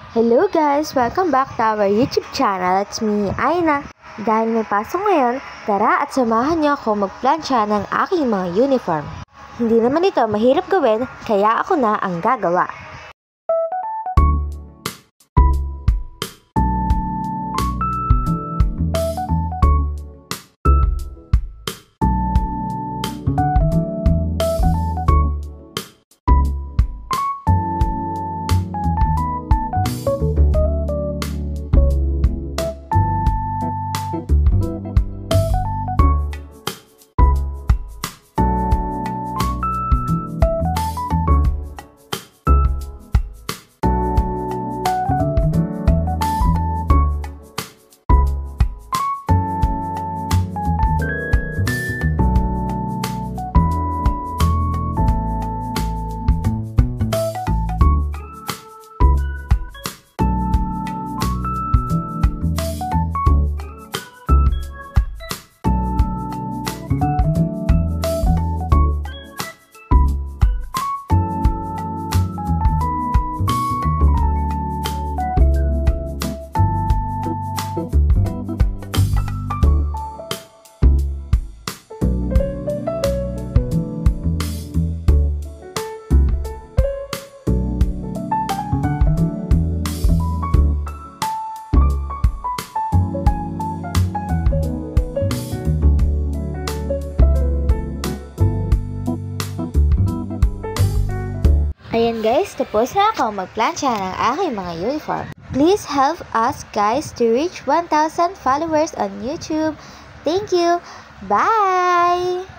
Hello guys! Welcome back to our YouTube channel. It's me, Aina. Dahil may pasok ngayon, tara at samahan niyo ako magplansya ng aking mga uniform. Hindi naman ito mahirap gawin, kaya ako na ang gagawa. Ayan guys, tapos na ako magplansya ng aking mga uniform. Please help us guys to reach 1,000 followers on YouTube. Thank you! Bye!